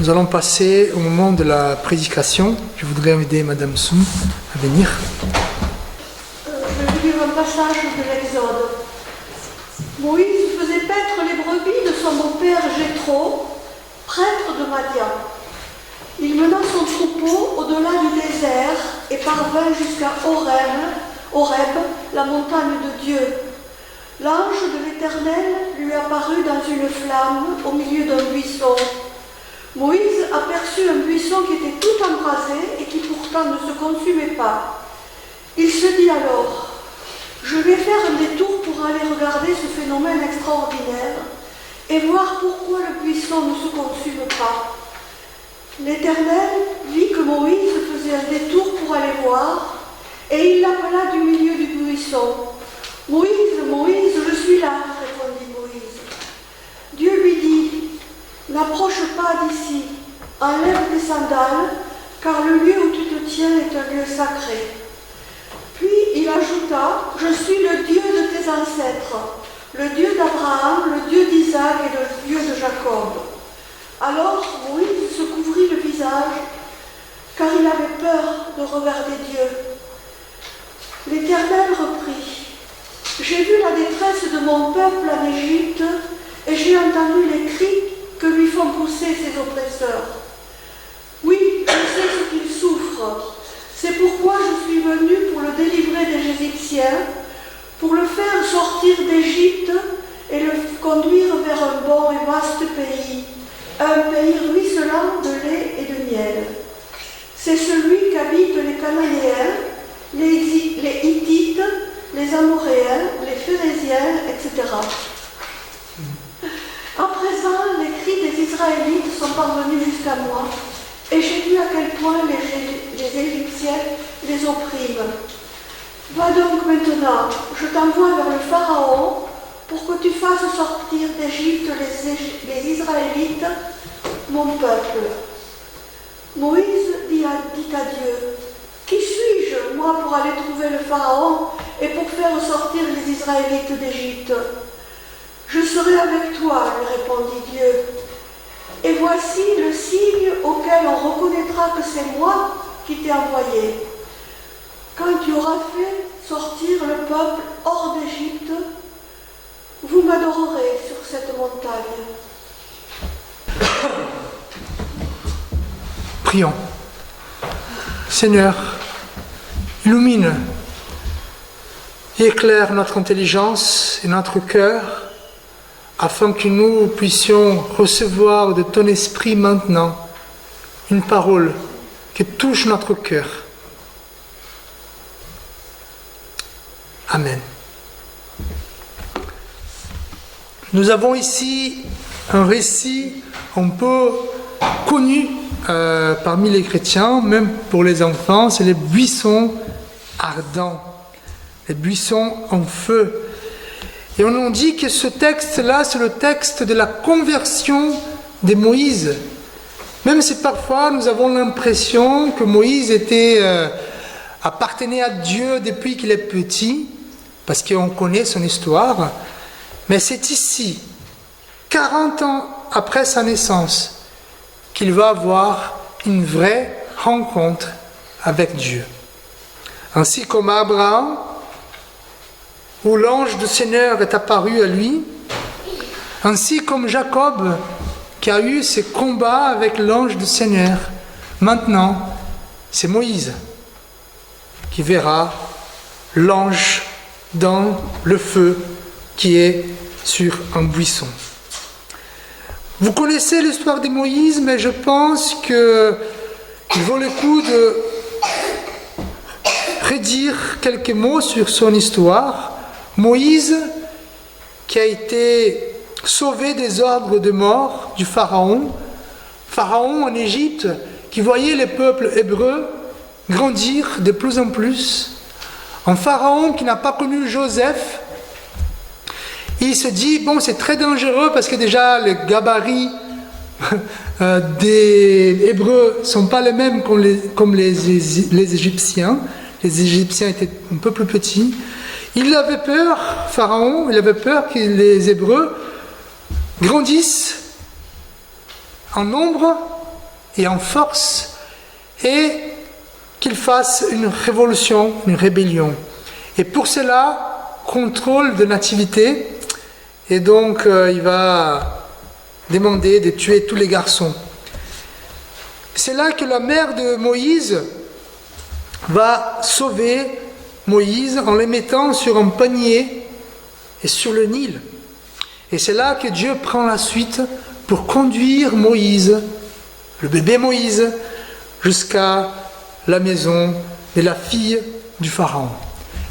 Nous allons passer au moment de la prédication. Je voudrais inviter Madame Soum à venir. Je vais lire un passage de l'Exode. Moïse faisait paître les brebis de son beau-père Jéthro, prêtre de Madian. Il mena son troupeau au-delà du désert et parvint jusqu'à Horeb, la montagne de Dieu. L'ange de l'Éternel lui apparut dans une flamme au milieu d'un buisson. Moïse aperçut un buisson qui était tout embrasé et qui pourtant ne se consumait pas. Il se dit alors: je vais faire un détour pour aller regarder ce phénomène extraordinaire et voir pourquoi le buisson ne se consume pas. L'Éternel vit que Moïse faisait un détour pour aller voir, et il l'appela du milieu du buisson. « Moïse, Moïse, je suis là, répondit Moïse. Dieu lui dit: n'approche pas d'ici, enlève tes sandales, car le lieu où tu te tiens est un lieu sacré. Puis il ajouta: je suis le Dieu de tes ancêtres, le Dieu d'Abraham, le Dieu d'Isaac et le Dieu de Jacob. Alors Moïse se couvrit le visage, car il avait peur de regarder Dieu. L'Éternel reprit: j'ai vu la détresse de mon peuple en Égypte, et j'ai entendu les cris que lui font pousser ses oppresseurs. Oui, je sais ce qu'il souffre. C'est pourquoi je suis venu pour le délivrer des Égyptiens, pour le faire sortir d'Égypte et le conduire vers un bon et vaste pays, un pays ruisselant de lait et de miel. C'est celui qu'habitent les Cananéens, les Hittites, les Amoréens, les Phéréziens, etc. À présent, les cris des Israélites sont parvenus jusqu'à moi, et j'ai vu à quel point les Égyptiens les oppriment. Va donc maintenant, je t'envoie vers le Pharaon pour que tu fasses sortir d'Égypte les Israélites, mon peuple. Moïse dit à Dieu: qui suis-je, moi, pour aller trouver le Pharaon et pour faire sortir les Israélites d'Égypte? Je serai avec toi, lui répondit Dieu. Et voici le signe auquel on reconnaîtra que c'est moi qui t'ai envoyé. Quand tu auras fait sortir le peuple hors d'Égypte, vous m'adorerez sur cette montagne. Prions. Seigneur, illumine et éclaire notre intelligence et notre cœur afin que nous puissions recevoir de ton esprit maintenant une parole qui touche notre cœur. Amen. Nous avons ici un récit un peu connu parmi les chrétiens, même pour les enfants, c'est les buissons ardents, les buissons en feu. Et on nous dit que ce texte-là, c'est le texte de la conversion de Moïse. Même si parfois nous avons l'impression que Moïse appartenait à Dieu depuis qu'il est petit, parce qu'on connaît son histoire, mais c'est ici, 40 ans après sa naissance, qu'il va avoir une vraie rencontre avec Dieu. Ainsi comme Abraham, où l'ange du Seigneur est apparu à lui, ainsi comme Jacob, qui a eu ses combats avec l'ange du Seigneur. Maintenant, c'est Moïse qui verra l'ange dans le feu qui est sur un buisson. Vous connaissez l'histoire de Moïse, mais je pense qu'il vaut le coup de redire quelques mots sur son histoire. Moïse, qui a été sauvé des ordres de mort du Pharaon en Égypte, qui voyait les peuples hébreux grandir de plus en plus. Un Pharaon qui n'a pas connu Joseph, il se dit, bon, c'est très dangereux parce que déjà les gabarits des Hébreux ne sont pas les mêmes comme les Égyptiens. Les Égyptiens étaient un peu plus petits. Il avait peur, Pharaon, il avait peur que les Hébreux grandissent en nombre et en force, et qu'il fasse une révolution, une rébellion. Et pour cela, contrôle de nativité, et donc il va demander de tuer tous les garçons. C'est là que la mère de Moïse va sauver Moïse en les mettant sur un panier et sur le Nil. Et c'est là que Dieu prend la suite pour conduire Moïse, le bébé Moïse, jusqu'à la maison de la fille du Pharaon.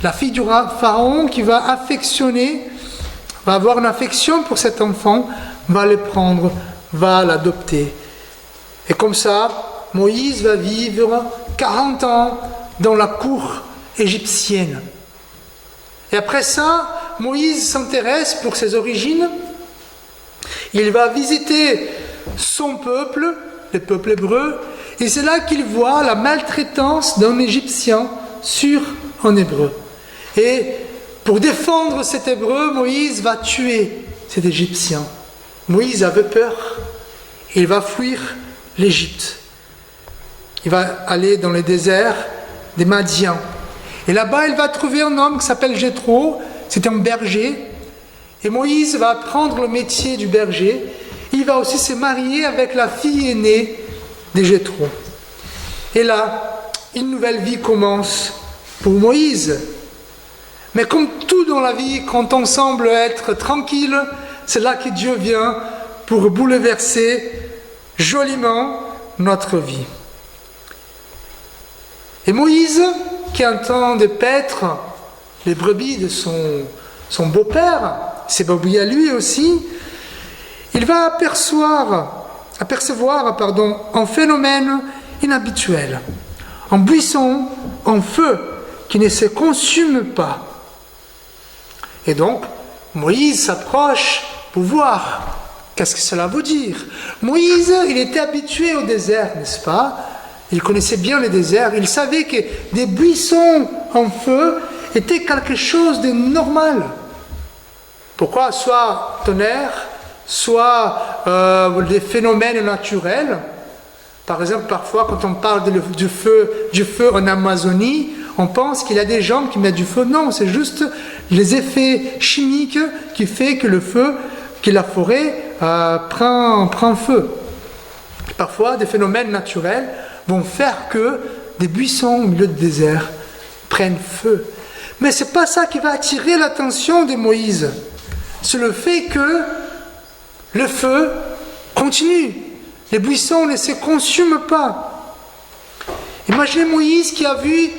La fille du Pharaon qui va avoir une affection pour cet enfant, va le prendre, va l'adopter. Et comme ça, Moïse va vivre 40 ans dans la cour égyptienne. Et après ça, Moïse s'intéresse pour ses origines. Il va visiter son peuple, le peuple hébreu, et c'est là qu'il voit la maltraitance d'un Égyptien sur un Hébreu. Et pour défendre cet Hébreu, Moïse va tuer cet Égyptien. Moïse avait peur. Il va fuir l'Égypte. Il va aller dans les déserts des Madians. Et là-bas, il va trouver un homme qui s'appelle Jéthro. C'est un berger. Et Moïse va apprendre le métier du berger. Il va aussi se marier avec la fille aînée de Jéthro. Et là, une nouvelle vie commence pour Moïse. Mais comme tout dans la vie, quand on semble être tranquille, c'est là que Dieu vient pour bouleverser joliment notre vie. Et Moïse, qui entend de paître les brebis de son beau-père, ses brebis à lui aussi, il va apercevoir un phénomène inhabituel, un buisson en feu qui ne se consume pas. Et donc, Moïse s'approche pour voir qu'est-ce que cela veut dire. Moïse, il était habitué au désert, n'est-ce pas? Il connaissait bien le désert. Il savait que des buissons en feu étaient quelque chose de normal. Pourquoi? Soit tonnerre, soit des phénomènes naturels. Par exemple, parfois, quand on parle du feu en Amazonie, on pense qu'il y a des gens qui mettent du feu. Non, c'est juste les effets chimiques qui font que la forêt prend feu. Parfois, des phénomènes naturels vont faire que des buissons au milieu du désert prennent feu. Mais ce n'est pas ça qui va attirer l'attention de Moïse. C'est le fait que le feu continue. Les buissons ne se consument pas. Imaginez Moïse qui a vu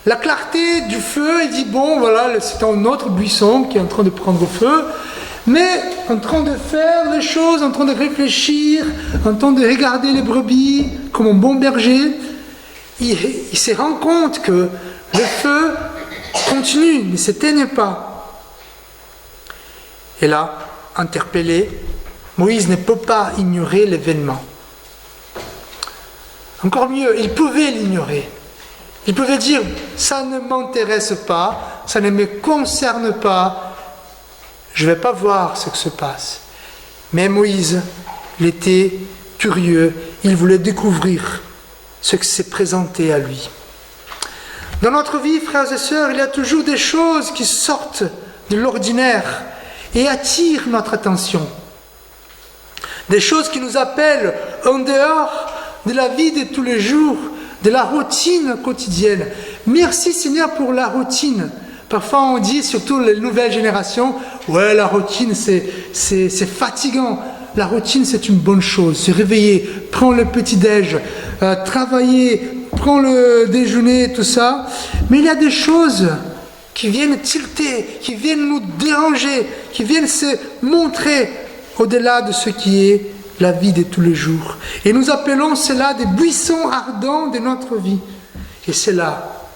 la clarté du feu et dit, bon, voilà, c'est un autre buisson qui est en train de prendre feu, mais en train de faire des choses, en train de réfléchir, en train de regarder les brebis comme un bon berger, il se rend compte que le feu continue, ne s'éteigne pas. Et là, interpellé, Moïse ne peut pas ignorer l'événement. Encore mieux, il pouvait l'ignorer. Il pouvait dire, ça ne m'intéresse pas, ça ne me concerne pas, je ne vais pas voir ce qui se passe. Mais Moïse, il était curieux, il voulait découvrir ce qui s'est présenté à lui. Dans notre vie, frères et sœurs, il y a toujours des choses qui sortent de l'ordinaire et attirent notre attention. Des choses qui nous appellent en dehors de la vie de tous les jours, de la routine quotidienne. Merci Seigneur pour la routine. Parfois on dit, surtout les nouvelles générations, ouais, la routine c'est fatigant. La routine c'est une bonne chose. Se réveiller, prendre le petit-déj, travailler, prendre le déjeuner, tout ça. Mais il y a des choses qui viennent tilter, qui viennent nous déranger, qui viennent se montrer au-delà de ce qui est la vie de tous les jours. Et nous appelons cela des buissons ardents de notre vie. Et c'est là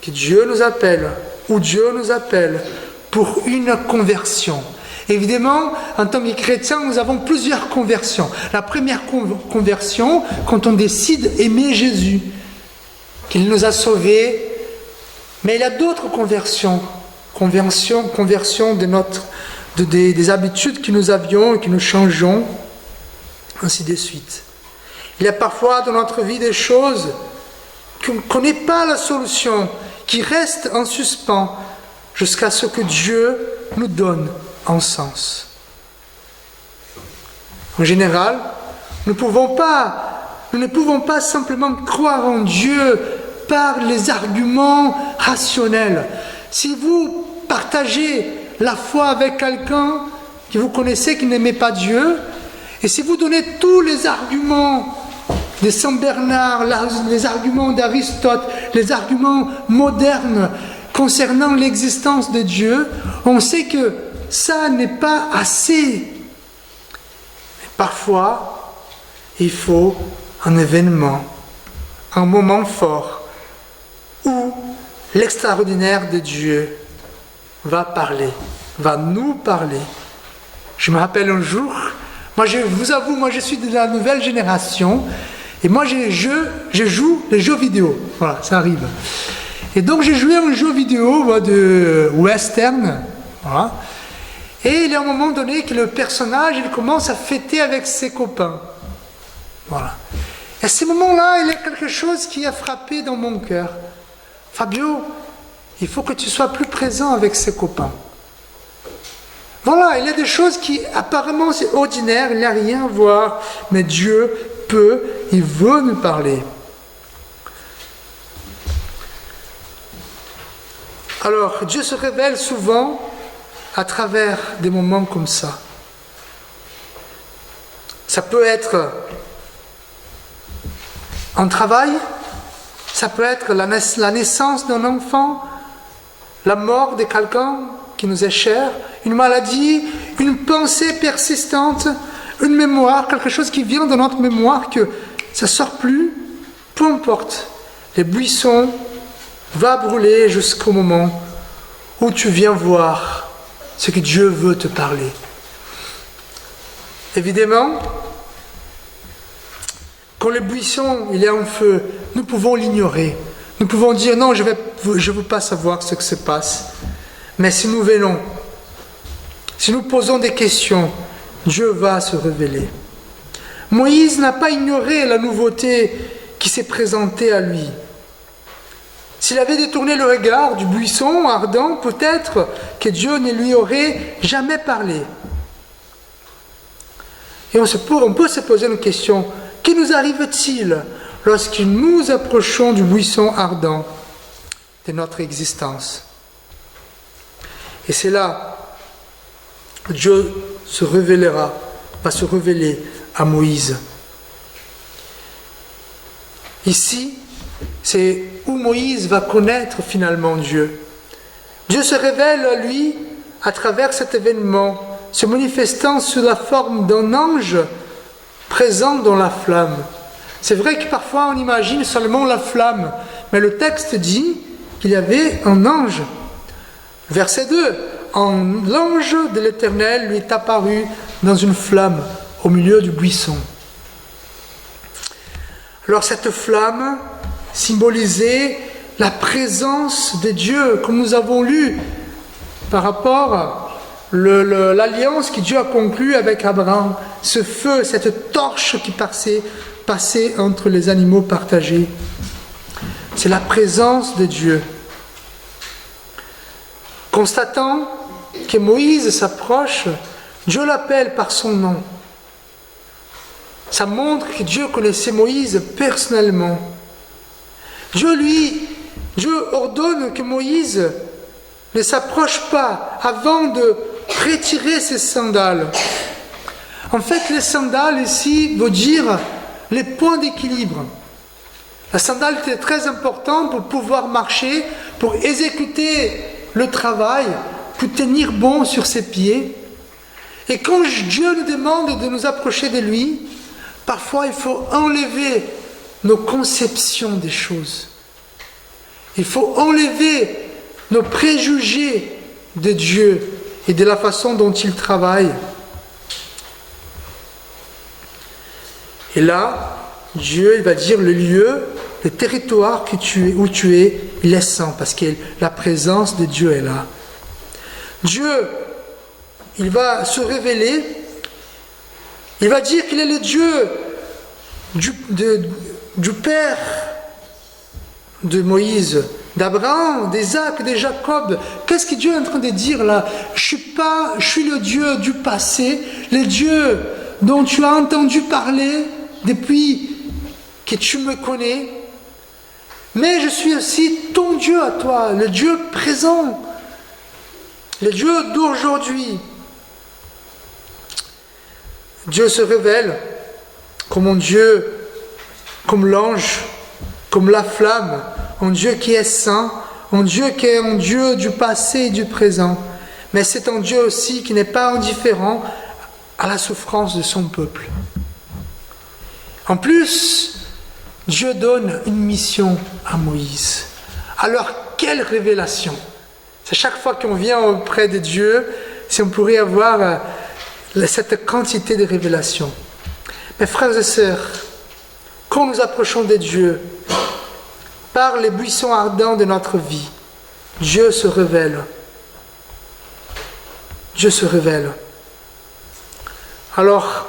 que Dieu nous appelle, ou Dieu nous appelle, pour une conversion. Évidemment, en tant que chrétiens, nous avons plusieurs conversions. La première conversion, quand on décide d'aimer Jésus, qu'il nous a sauvés. Mais il y a d'autres conversions des habitudes que nous avions et que nous changeons, ainsi de suite. Il y a parfois dans notre vie des choses qu'on ne connaît pas la solution, qui restent en suspens jusqu'à ce que Dieu nous donne un sens. En général, nous ne pouvons pas simplement croire en Dieu par les arguments rationnels. Si vous partagez la foi avec quelqu'un que vous connaissez qui n'aimait pas Dieu, et si vous donnez tous les arguments de Saint Bernard, les arguments d'Aristote, les arguments modernes concernant l'existence de Dieu, on sait que ça n'est pas assez. Parfois, il faut un événement, un moment fort, où l'extraordinaire de Dieu va parler, va nous parler. Je me rappelle un jour, je vous avoue, je suis de la nouvelle génération, et moi je joue les jeux vidéo, voilà, ça arrive. Et donc j'ai joué à un jeu vidéo de western, voilà. Et il y a un moment donné que le personnage, il commence à fêter avec ses copains. Voilà. Et à ce moment-là, il y a quelque chose qui a frappé dans mon cœur. Fabio, il faut que tu sois plus présent avec ses copains. Voilà, il y a des choses qui apparemment c'est ordinaire, il n'y a rien à voir, mais Dieu peut, il veut nous parler. Alors, Dieu se révèle souvent à travers des moments comme ça. Ça peut être un travail, ça peut être la naissance d'un enfant, la mort de quelqu'un qui nous est cher, une maladie, une pensée persistante, une mémoire, quelque chose qui vient de notre mémoire que ça ne sort plus, peu importe. Les buissons vont brûler jusqu'au moment où tu viens voir ce que Dieu veut te parler. Évidemment, quand le buisson il est en feu, nous pouvons l'ignorer. Nous pouvons dire non, je ne veux pas savoir ce qui se passe. Mais si nous venons, si nous posons des questions, Dieu va se révéler. Moïse n'a pas ignoré la nouveauté qui s'est présentée à lui. S'il avait détourné le regard du buisson ardent, peut-être que Dieu ne lui aurait jamais parlé. Et on peut se poser une question. Que nous arrive-t-il lorsque nous approchons du buisson ardent de notre existence? Et c'est là que Dieu va se révéler à Moïse. Ici, c'est où Moïse va connaître finalement Dieu. Dieu se révèle à lui à travers cet événement, se manifestant sous la forme d'un ange présent dans la flamme. C'est vrai que parfois on imagine seulement la flamme, mais le texte dit qu'il y avait un ange. Verset 2, l'ange de l'Éternel lui est apparu dans une flamme au milieu du buisson. Alors cette flamme symbolisait la présence de Dieu, comme nous avons lu par rapport à l'alliance que Dieu a conclue avec Abraham, ce feu, cette torche qui passait entre les animaux partagés. C'est la présence de Dieu. Constatant que Moïse s'approche, Dieu l'appelle par son nom. Ça montre que Dieu connaissait Moïse personnellement. Dieu ordonne que Moïse ne s'approche pas avant de retirer ses sandales. En fait, les sandales ici veut dire les points d'équilibre. La sandale était très importante pour pouvoir marcher, pour exécuter le travail, pour tenir bon sur ses pieds. Et quand Dieu nous demande de nous approcher de lui, parfois il faut enlever nos conceptions des choses. Il faut enlever nos préjugés de Dieu et de la façon dont il travaille. Et là, Dieu il va dire le lieu, le territoire où tu es, il est saint, parce que la présence de Dieu est là. Dieu, il va se révéler, il va dire qu'il est le Dieu du père de Moïse, d'Abraham, d'Isaac, de Jacob. Qu'est-ce que Dieu est en train de dire là? Je suis le Dieu du passé, le Dieu dont tu as entendu parler depuis que tu me connais, mais je suis aussi ton Dieu à toi, le Dieu présent, le Dieu d'aujourd'hui. Dieu se révèle comme un Dieu, comme l'ange, comme la flamme, un Dieu qui est saint, un Dieu qui est un Dieu du passé et du présent. Mais c'est un Dieu aussi qui n'est pas indifférent à la souffrance de son peuple. En plus, Dieu donne une mission à Moïse. Alors, quelle révélation! C'est chaque fois qu'on vient auprès de Dieu, si on pourrait avoir cette quantité de révélations. Mes frères et sœurs, quand nous approchons de Dieu, par les buissons ardents de notre vie, Dieu se révèle. Dieu se révèle. Alors,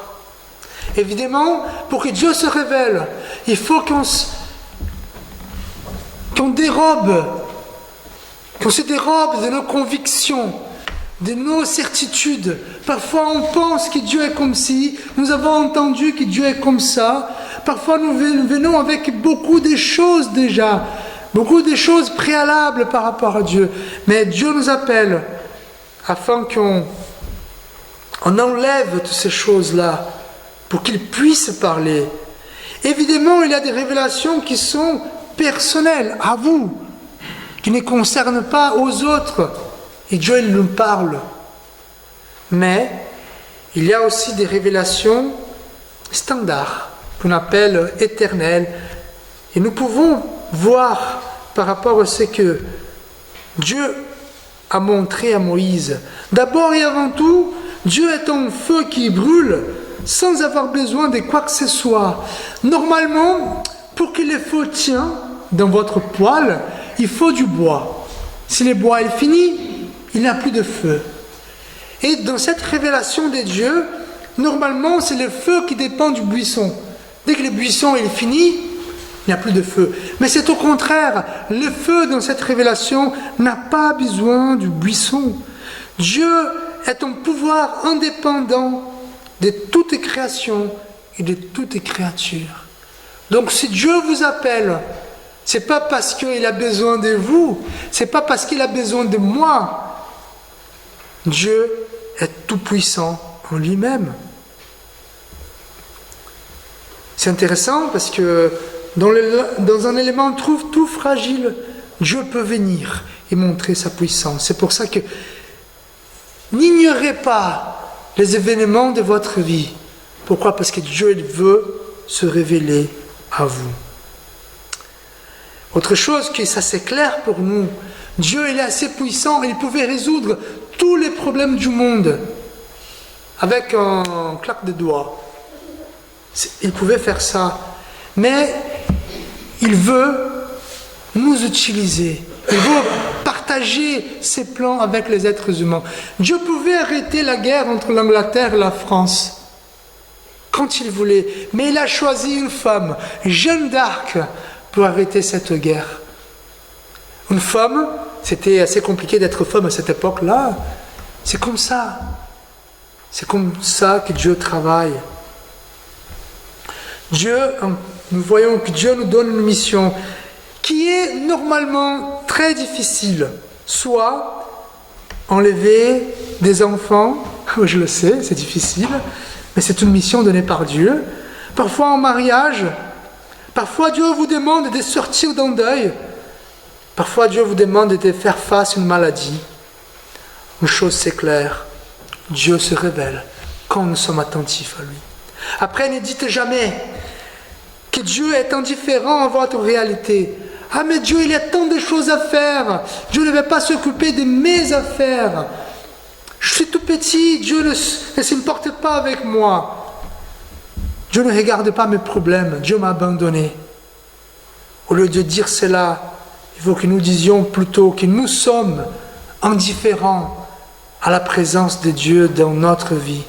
évidemment, pour que Dieu se révèle, il faut qu'on se dérobe de nos convictions, de nos certitudes. Parfois on pense que Dieu est comme ci, nous avons entendu que Dieu est comme ça. Parfois nous venons avec beaucoup de choses déjà, beaucoup de choses préalables par rapport à Dieu. Mais Dieu nous appelle afin qu'on enlève toutes ces choses-là pour qu'il puisse parler. Évidemment, il y a des révélations qui sont personnelles à vous, qui ne concernent pas aux autres. Et Dieu, il nous parle. Mais il y a aussi des révélations standards, qu'on appelle éternelles. Et nous pouvons voir par rapport à ce que Dieu a montré à Moïse. D'abord et avant tout, Dieu est un feu qui brûle sans avoir besoin de quoi que ce soit. Normalement, pour que le feu tienne dans votre poêle, il faut du bois. Si le bois est fini, il n'y a plus de feu. Et dans cette révélation de Dieu, normalement, c'est le feu qui dépend du buisson. Dès que le buisson est fini, il n'y a plus de feu. Mais c'est au contraire, le feu dans cette révélation n'a pas besoin du buisson. Dieu est un pouvoir indépendant de toute création et de toute créature. Donc si Dieu vous appelle, c'est pas parce qu'il a besoin de vous, c'est pas parce qu'il a besoin de moi. Dieu est tout puissant en lui-même. C'est intéressant parce que dans un élément tout fragile, Dieu peut venir et montrer sa puissance. C'est pour ça que n'ignorez pas les événements de votre vie. Pourquoi? Parce que Dieu il veut se révéler à vous. Autre chose, que ça c'est clair pour nous, Dieu il est assez puissant, il pouvait résoudre tous les problèmes du monde avec un claque de doigts. Il pouvait faire ça, mais il veut nous utiliser, il veut partager ses plans avec les êtres humains. Dieu pouvait arrêter la guerre entre l'Angleterre et la France quand il voulait, mais il a choisi une femme, Jeanne d'Arc, pour arrêter cette guerre. Une femme, c'était assez compliqué d'être femme à cette époque-là. C'est comme ça que Dieu travaille. Nous voyons que Dieu nous donne une mission qui est normalement très difficile. Soit enlever des enfants, je le sais, c'est difficile, mais c'est une mission donnée par Dieu. Parfois en mariage, parfois Dieu vous demande de sortir d'un deuil, parfois Dieu vous demande de faire face à une maladie. Une chose c'est clair, Dieu se révèle quand nous sommes attentifs à lui. Après, ne dites jamais que Dieu est indifférent à votre réalité. Ah mais Dieu, il y a tant de choses à faire. Dieu ne veut pas s'occuper de mes affaires. Je suis tout petit, Dieu ne s'importe pas avec moi. Dieu ne regarde pas mes problèmes, Dieu m'a abandonné. Au lieu de dire cela, il faut que nous disions plutôt que nous sommes indifférents à la présence de Dieu dans notre vie.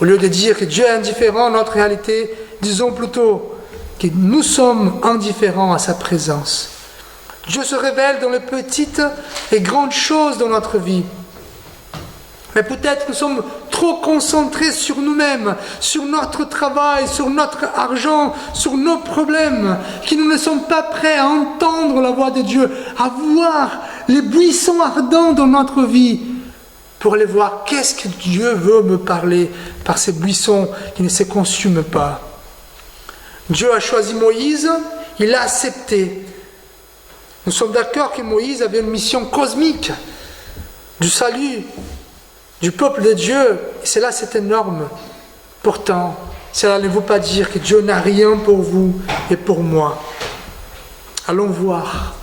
Au lieu de dire que Dieu est indifférent à notre réalité, disons plutôt que nous sommes indifférents à sa présence. Dieu se révèle dans les petites et grandes choses dans notre vie. Mais peut-être nous sommes trop concentrés sur nous-mêmes, sur notre travail, sur notre argent, sur nos problèmes, que nous ne sommes pas prêts à entendre la voix de Dieu, à voir les buissons ardents dans notre vie, pour aller voir qu'est-ce que Dieu veut me parler par ces buissons qui ne se consument pas. Dieu a choisi Moïse, il l'a accepté. Nous sommes d'accord que Moïse avait une mission cosmique du salut du peuple de Dieu, et cela c'est énorme. Pourtant, cela ne veut pas dire que Dieu n'a rien pour vous et pour moi. Allons voir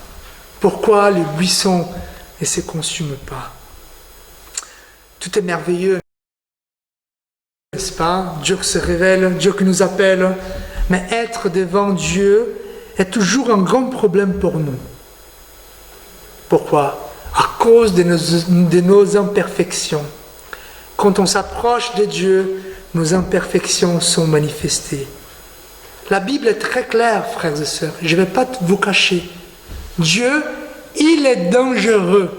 pourquoi les buissons ne se consument pas. Tout est merveilleux, n'est-ce pas? Dieu se révèle, Dieu qui nous appelle, mais être devant Dieu est toujours un grand problème pour nous. Pourquoi? À cause de nos imperfections. Quand on s'approche de Dieu, nos imperfections sont manifestées. La Bible est très claire, frères et sœurs. Je ne vais pas vous cacher. Dieu, il est dangereux.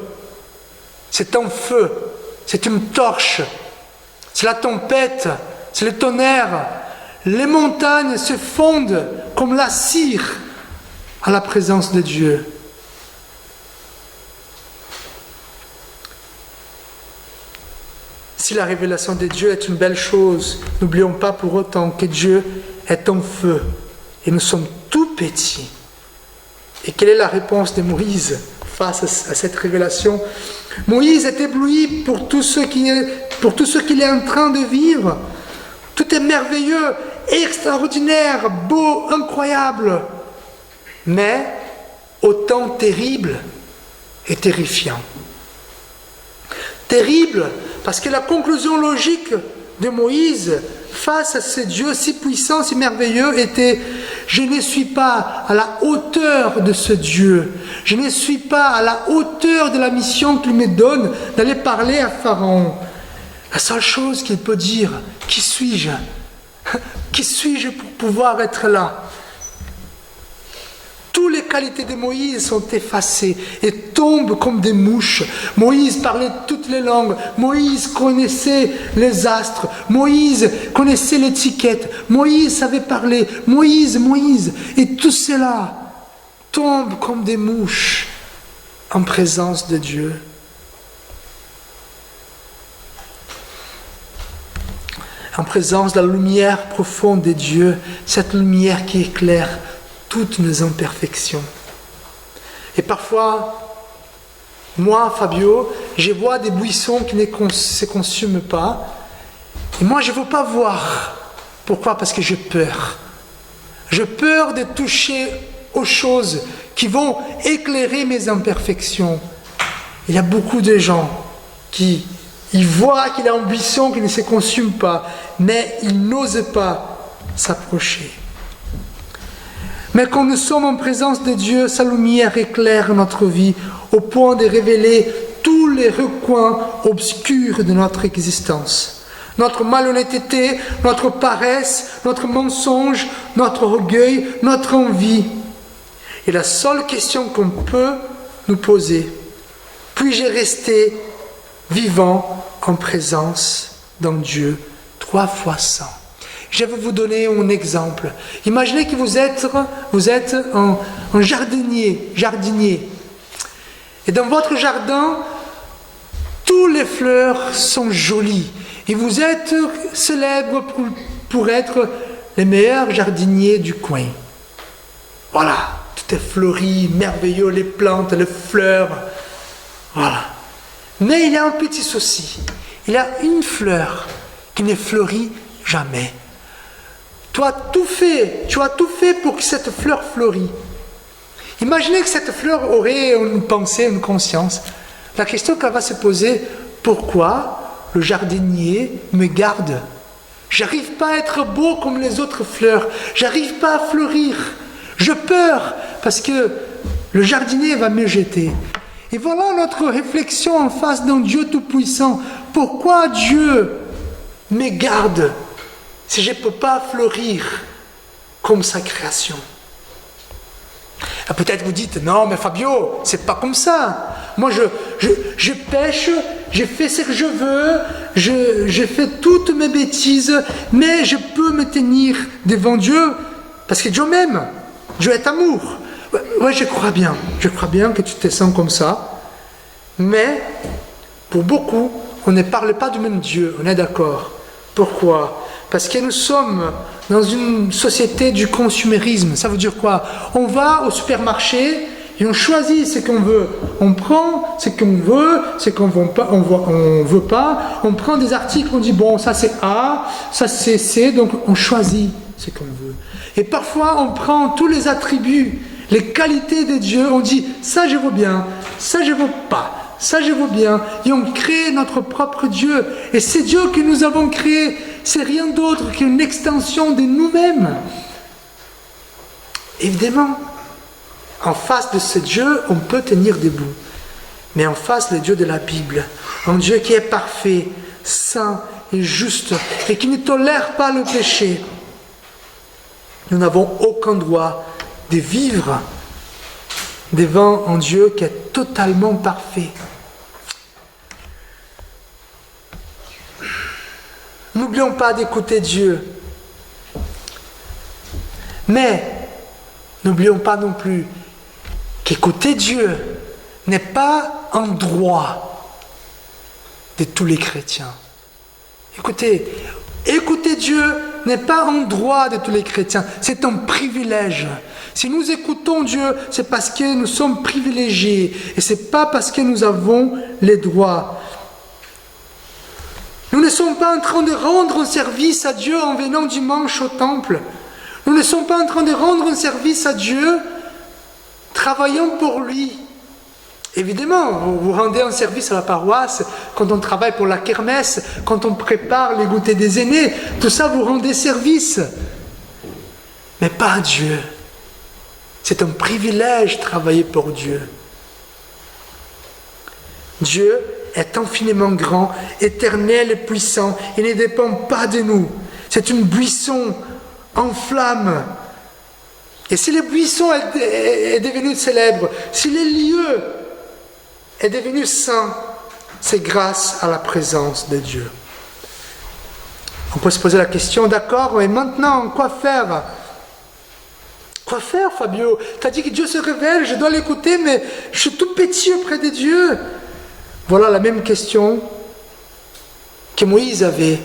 C'est un feu, c'est une torche, c'est la tempête, c'est le tonnerre. Les montagnes se fondent comme la cire à la présence de Dieu. Si la révélation de Dieu est une belle chose, n'oublions pas pour autant que Dieu est en feu et nous sommes tout petits. Et quelle est la réponse de Moïse face à cette révélation? Moïse est ébloui pour tout ce qu'il est en train de vivre. Tout est merveilleux, extraordinaire, beau, incroyable, mais autant terrible et terrifiant. Terrible, parce que la conclusion logique de Moïse face à ce Dieu si puissant, si merveilleux était: je ne suis pas à la hauteur de ce Dieu, je ne suis pas à la hauteur de la mission qu'il me donne d'aller parler à Pharaon. La seule chose qu'il peut dire: qui suis-je? Qui suis-je pour pouvoir être là? Toutes les qualités de Moïse sont effacées et tombent comme des mouches. Moïse parlait toutes les langues. Moïse connaissait les astres. Moïse connaissait l'étiquette. Moïse savait parler. Moïse. Et tout cela tombe comme des mouches en présence de Dieu. En présence de la lumière profonde de Dieu, cette lumière qui éclaire toutes nos imperfections. Et parfois, moi, Fabio, je vois des buissons qui ne se consument pas. Et moi, je ne veux pas voir. Pourquoi? Parce que j'ai peur. J'ai peur de toucher aux choses qui vont éclairer mes imperfections. Il y a beaucoup de gens qui voient qu'il y a un buisson qui ne se consume pas, mais ils n'osent pas s'approcher. Mais quand nous sommes en présence de Dieu, sa lumière éclaire notre vie au point de révéler tous les recoins obscurs de notre existence. Notre malhonnêteté, notre paresse, notre mensonge, notre orgueil, notre envie. Et la seule question qu'on peut nous poser: puis-je rester vivant en présence d'un Dieu 3 fois saint? Je vais vous donner un exemple. Imaginez que vous êtes un jardinier. Et dans votre jardin, toutes les fleurs sont jolies. Et vous êtes célèbre pour être les meilleurs jardiniers du coin. Voilà, tout est fleuri, merveilleux, les plantes, les fleurs. Voilà. Mais il y a un petit souci. Il y a une fleur qui ne fleurit jamais. Tu as tout fait pour que cette fleur fleurisse. Imaginez que cette fleur aurait une pensée, une conscience. La question qu'elle va se poser: pourquoi le jardinier me garde? J'arrive pas à être beau comme les autres fleurs. J'arrive pas à fleurir. J'ai peur parce que le jardinier va me jeter. Et voilà notre réflexion en face d'un Dieu tout-puissant. Pourquoi Dieu me garde si je ne peux pas fleurir? comme sa création. Et peut-être vous dites, non mais Fabio, c'est pas comme ça. Moi je pêche, je fais ce que je veux, je fais toutes mes bêtises, mais je peux me tenir devant Dieu, parce que Dieu m'aime, Dieu est amour. Ouais, je crois bien que tu te sens comme ça, mais pour beaucoup, on ne parle pas du même Dieu, on est d'accord. Pourquoi ? Parce que nous sommes dans une société du consumérisme. Ça veut dire quoi ? On va au supermarché et on choisit ce qu'on veut. On prend ce qu'on veut, ce qu'on ne veut pas. On prend des articles, on dit bon, ça c'est A, ça c'est C, donc on choisit ce qu'on veut. Et parfois, on prend tous les attributs, les qualités de Dieu, on dit ça je veux bien, ça je veux pas. Ça, je veux bien. Et on crée notre propre Dieu. Et ce Dieu que nous avons créé, c'est rien d'autre qu'une extension de nous-mêmes. Évidemment, en face de ce Dieu, on peut tenir debout. Mais en face, le Dieu de la Bible, un Dieu qui est parfait, saint et juste, et qui ne tolère pas le péché, nous n'avons aucun droit de vivre devant un Dieu qui est totalement parfait. N'oublions pas d'écouter Dieu. Mais n'oublions pas non plus qu'écouter Dieu n'est pas un droit de tous les chrétiens. Écoutez Dieu n'est pas un droit de tous les chrétiens, c'est un privilège. Si nous écoutons Dieu, c'est parce que nous sommes privilégiés et ce n'est pas parce que nous avons les droits. Nous ne sommes pas en train de rendre un service à Dieu en venant dimanche au temple. Nous ne sommes pas en train de rendre un service à Dieu travaillant pour lui. Évidemment, vous rendez un service à la paroisse quand on travaille pour la kermesse, quand on prépare les goûters des aînés. Tout ça, vous rendez service. Mais pas à Dieu. C'est un privilège de travailler pour Dieu. Dieu est infiniment grand, éternel et puissant. Il ne dépend pas de nous. C'est une buisson en flammes. Et si le buisson est devenu célèbre, si le lieu est devenu saint, c'est grâce à la présence de Dieu. On peut se poser la question, d'accord, mais maintenant, quoi faire ? Quoi faire, Fabio ? Tu as dit que Dieu se révèle, je dois l'écouter, mais je suis tout petit auprès de Dieu. Voilà la même question que Moïse avait.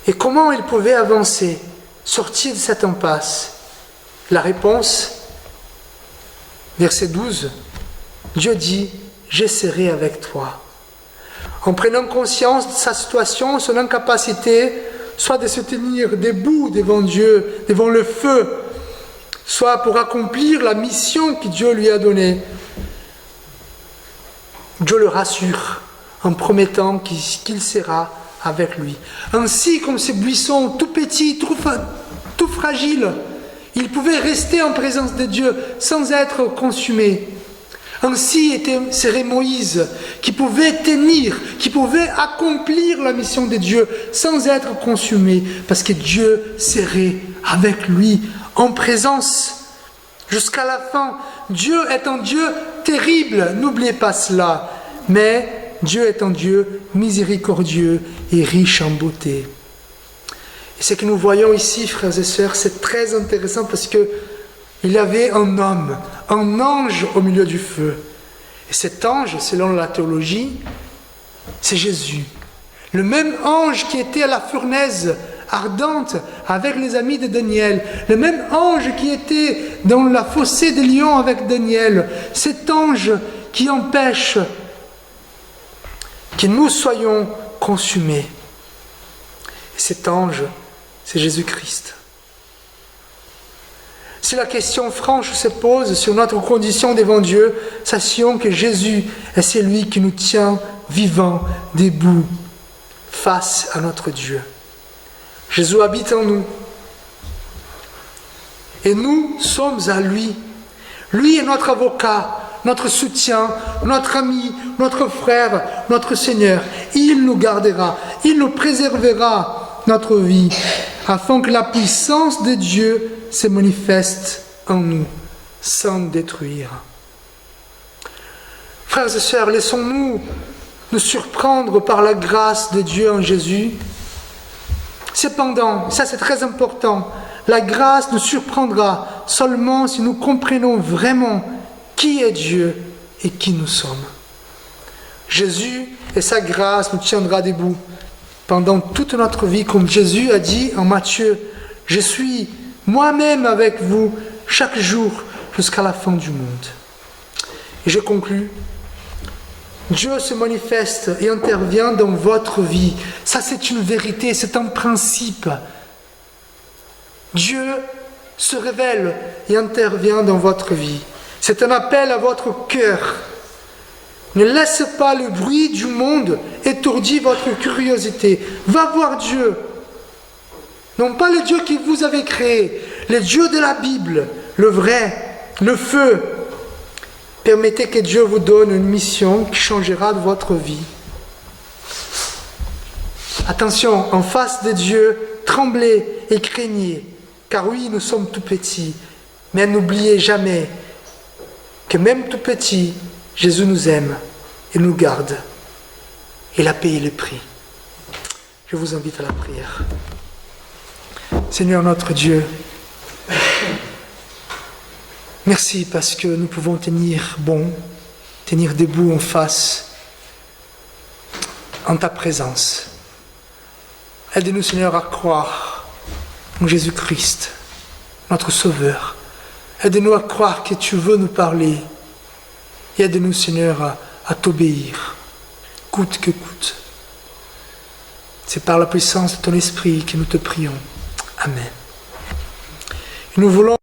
Et comment il pouvait avancer, sortir de cette impasse ? La réponse, verset 12, Dieu dit, « Je serai avec toi ». En prenant conscience de sa situation, son incapacité, soit de se tenir debout devant Dieu, devant le feu, soit pour accomplir la mission que Dieu lui a donnée, Dieu le rassure en promettant qu'il sera avec lui. Ainsi comme ces buissons tout petits, tout fragiles, il pouvait rester en présence de Dieu sans être consumé. Ainsi serait Moïse qui pouvait tenir, qui pouvait accomplir la mission de Dieu sans être consumé, parce que Dieu serait avec lui en présence jusqu'à la fin. Dieu est un Dieu terrible, n'oubliez pas cela, mais Dieu est un Dieu miséricordieux et riche en beauté. Et ce que nous voyons ici, frères et sœurs, c'est très intéressant parce que il y avait un homme, un ange au milieu du feu. Et cet ange, selon la théologie, c'est Jésus. Le même ange qui était à la fournaise ardente avec les amis de Daniel. Le même ange qui était dans la fossée des lions avec Daniel. Cet ange qui empêche que nous soyons consumés. Et cet ange, c'est Jésus-Christ. Si la question franche se pose sur notre condition devant Dieu, sachons que Jésus est celui qui nous tient vivants, debout, face à notre Dieu. Jésus habite en nous. Et nous sommes à lui. Lui est notre avocat, notre soutien, notre ami, notre frère, notre Seigneur. Il nous gardera, il nous préservera notre vie. afin que la puissance de Dieu se manifeste en nous, sans détruire. Frères et sœurs, laissons-nous nous surprendre par la grâce de Dieu en Jésus. Cependant, ça c'est très important, la grâce nous surprendra seulement si nous comprenons vraiment qui est Dieu et qui nous sommes. Jésus et sa grâce nous tiendra debout pendant toute notre vie, comme Jésus a dit en Matthieu, « Je suis moi-même avec vous chaque jour jusqu'à la fin du monde. » Et je conclus. Dieu se manifeste et intervient dans votre vie. Ça, c'est une vérité, c'est un principe. Dieu se révèle et intervient dans votre vie. C'est un appel à votre cœur. Ne laissez pas le bruit du monde étourdir votre curiosité. Va voir Dieu. Non pas le Dieu qui vous avait créé, le Dieu de la Bible, le vrai, le feu. Permettez que Dieu vous donne une mission qui changera votre vie. Attention, en face de Dieu, tremblez et craignez, car oui, nous sommes tout petits, mais n'oubliez jamais que même tout petit, Jésus nous aime et nous garde. Il a payé le prix. Je vous invite à la prière. Seigneur notre Dieu, merci parce que nous pouvons tenir bon, tenir debout en face, en ta présence. Aide-nous, Seigneur, à croire en Jésus-Christ, notre Sauveur. Aide-nous à croire que tu veux nous parler. Et aide-nous, Seigneur, à t'obéir, coûte que coûte. C'est par la puissance de ton Esprit que nous te prions. Amen. Et nous voulons